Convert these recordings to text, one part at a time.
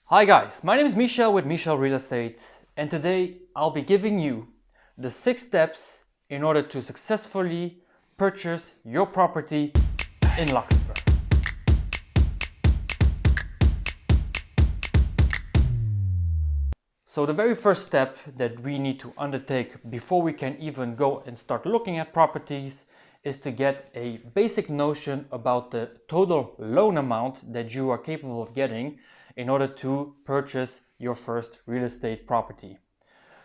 Hi guys, my name is Michel with Michel Real Estate, and today I'll be giving you the 6 steps in order to successfully purchase your property in Luxembourg. So the very first step that we need to undertake before we can even go and start looking at properties is to get a basic notion about the total loan amount that you are capable of getting in order to purchase your first real estate property.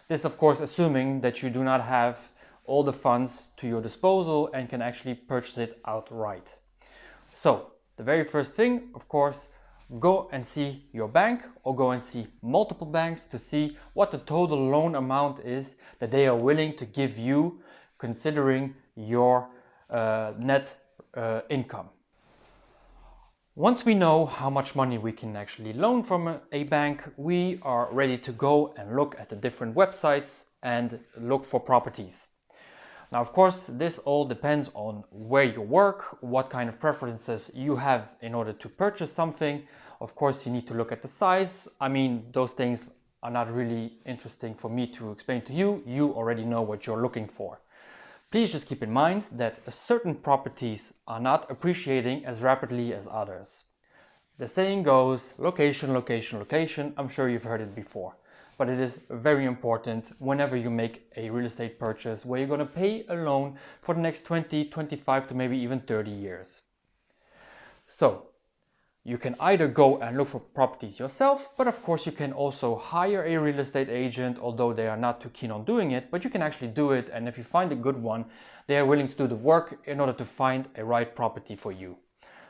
This, of course, assuming that you do not have all the funds to your disposal and can actually purchase it outright. So the very first thing, of course, go and see your bank or go and see multiple banks to see what the total loan amount is that they are willing to give you considering your net income. Once we know how much money we can actually loan from a bank, we are ready to go and look at the different websites and look for properties. Now, of course, this all depends on where you work, what kind of preferences you have in order to purchase something. Of course, you need to look at the size. I mean, those things are not really interesting for me to explain to you. You already know what you're looking for. Please just keep in mind that certain properties are not appreciating as rapidly as others. The saying goes, location, location, location. I'm sure you've heard it before, but it is very important whenever you make a real estate purchase where you're going to pay a loan for the next 20, 25 to maybe even 30 years. So you can either go and look for properties yourself, but of course you can also hire a real estate agent, although they are not too keen on doing it, but you can actually do it, and if you find a good one, they are willing to do the work in order to find a right property for you.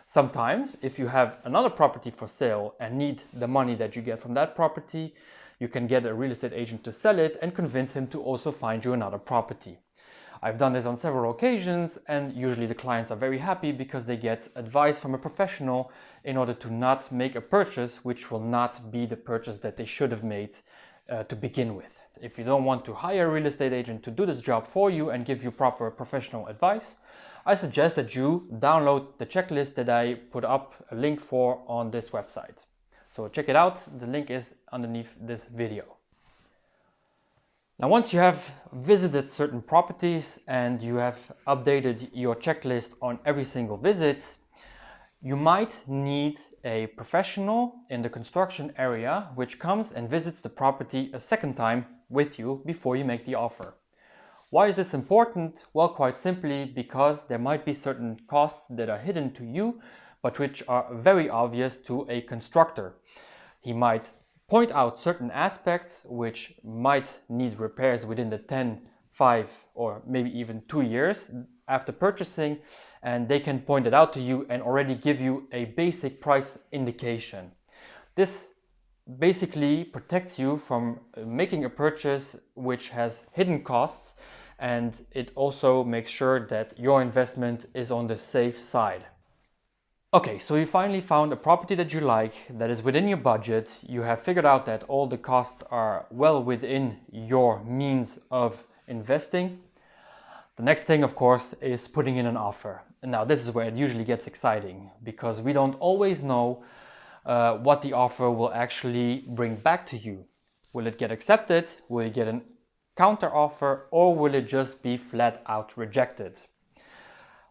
Sometimes, if you have another property for sale and need the money that you get from that property, you can get a real estate agent to sell it and convince him to also find you another property. I've done this on several occasions, and usually the clients are very happy because they get advice from a professional in order to not make a purchase which will not be the purchase that they should have made to begin with. If you don't want to hire a real estate agent to do this job for you and give you proper professional advice, I suggest that you download the checklist that I put up a link for on this website. So check it out, the link is underneath this video. Now, once you have visited certain properties and you have updated your checklist on every single visit, you might need a professional in the construction area which comes and visits the property a second time with you before you make the offer. Why is this important? Well, quite simply because there might be certain costs that are hidden to you, but which are very obvious to a constructor. He might point out certain aspects which might need repairs within the 10, 5 or maybe even 2 years after purchasing, and they can point it out to you and already give you a basic price indication. This basically protects you from making a purchase which has hidden costs, and it also makes sure that your investment is on the safe side. Okay, so you finally found a property that you like, that is within your budget. You have figured out that all the costs are well within your means of investing. The next thing, of course, is putting in an offer. And now this is where it usually gets exciting because we don't always know what the offer will actually bring back to you. Will it get accepted? Will you get a counter offer? Or will it just be flat out rejected?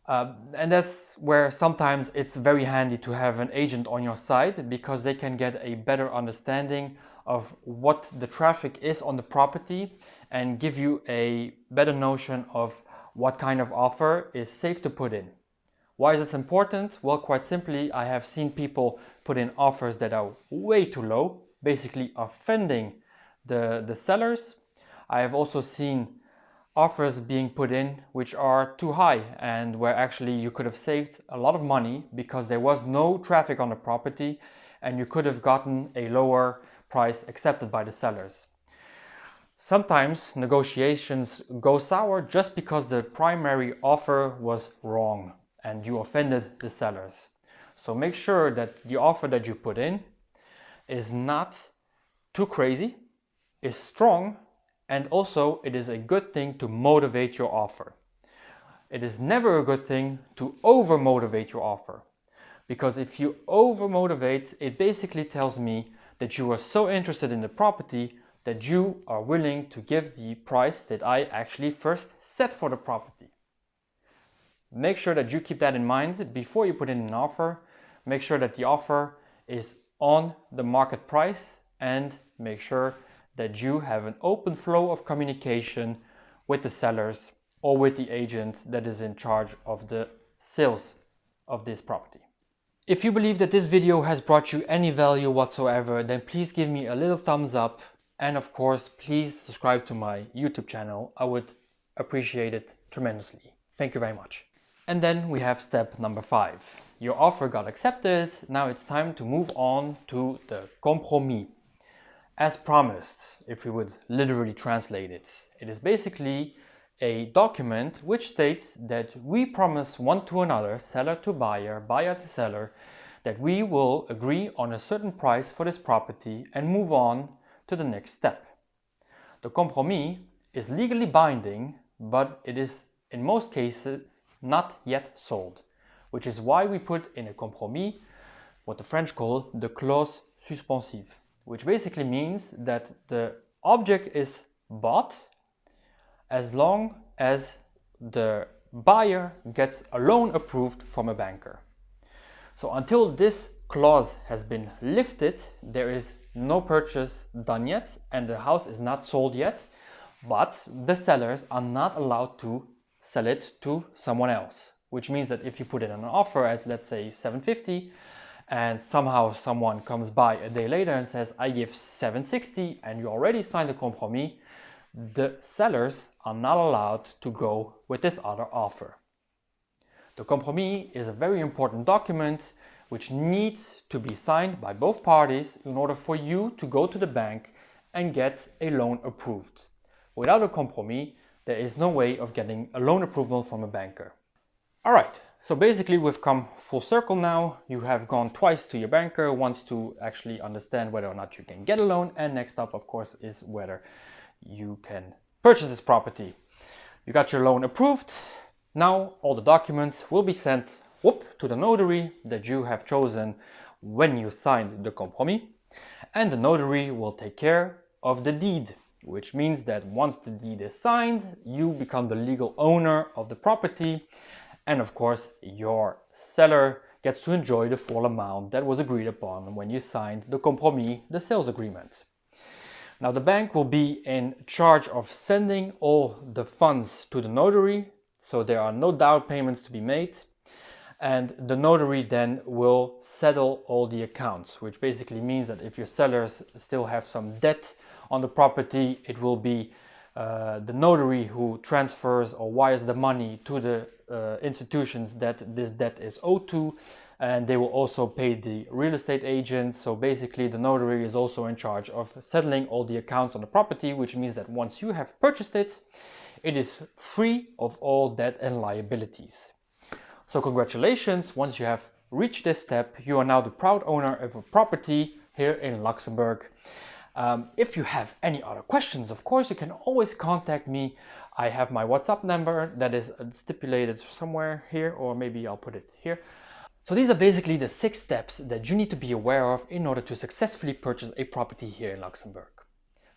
And that's where sometimes it's very handy to have an agent on your side because they can get a better understanding of what the traffic is on the property and give you a better notion of what kind of offer is safe to put in. Why is this important? Well, quite simply, I have seen people put in offers that are way too low, basically offending the sellers. I have also seen offers being put in which are too high and where actually you could have saved a lot of money because there was no traffic on the property and you could have gotten a lower price accepted by the sellers. Sometimes negotiations go sour just because the primary offer was wrong and you offended the sellers. So make sure that the offer that you put in is not too crazy, is strong, and also it is a good thing to motivate your offer. It is never a good thing to over-motivate your offer, because if you over-motivate, it basically tells me that you are so interested in the property that you are willing to give the price that I actually first set for the property. Make sure that you keep that in mind before you put in an offer. Make sure that the offer is on the market price, and make sure that you have an open flow of communication with the sellers or with the agent that is in charge of the sales of this property. If you believe that this video has brought you any value whatsoever, then please give me a little thumbs up, and of course please subscribe to my YouTube channel. I would appreciate it tremendously. Thank you very much. And then we have step number 5. Your offer got accepted. Now it's time to move on to the compromis. As promised, if we would literally translate it, it is basically a document which states that we promise one to another, seller to buyer, buyer to seller, that we will agree on a certain price for this property and move on to the next step. The compromis is legally binding, but it is in most cases not yet sold, which is why we put in a compromis what the French call the clause suspensive, which basically means that the object is bought as long as the buyer gets a loan approved from a banker. So until this clause has been lifted, there is no purchase done yet and the house is not sold yet, but the sellers are not allowed to sell it to someone else, which means that if you put in an offer at, let's say, 750, and somehow someone comes by a day later and says, I give 760, and you already signed a compromis, the sellers are not allowed to go with this other offer. The compromis is a very important document which needs to be signed by both parties in order for you to go to the bank and get a loan approved. Without a compromis, there is no way of getting a loan approval from a banker. Alright, so basically we've come full circle now. You have gone twice to your banker, once to actually understand whether or not you can get a loan, and next up of course is whether you can purchase this property. You got your loan approved. Now all the documents will be sent to the notary that you have chosen when you signed the compromis, and the notary will take care of the deed, which means that once the deed is signed, you become the legal owner of the property, and of course your seller gets to enjoy the full amount that was agreed upon when you signed the compromis, the sales agreement. Now the bank will be in charge of sending all the funds to the notary, so there are no down payments to be made, and the notary then will settle all the accounts, which basically means that if your sellers still have some debt on the property, it will be the notary who transfers or wires the money to the institutions that this debt is owed to, and they will also pay the real estate agent. So basically the notary is also in charge of settling all the accounts on the property, which means that once you have purchased it, it is free of all debt and liabilities. So congratulations, once you have reached this step, you are now the proud owner of a property here in Luxembourg. If you have any other questions, of course, you can always contact me. I have my WhatsApp number that is stipulated somewhere here, or maybe I'll put it here. So these are basically the 6 steps that you need to be aware of in order to successfully purchase a property here in Luxembourg.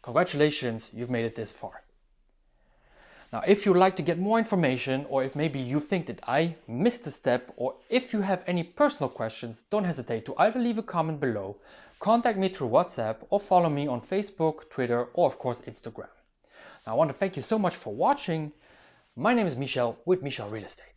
Congratulations, you've made it this far. Now, if you'd like to get more information, or if maybe you think that I missed a step, or if you have any personal questions, don't hesitate to either leave a comment below, contact me through WhatsApp, or follow me on Facebook, Twitter, or of course Instagram. Now, I want to thank you so much for watching. My name is Michel with Michel Real Estate.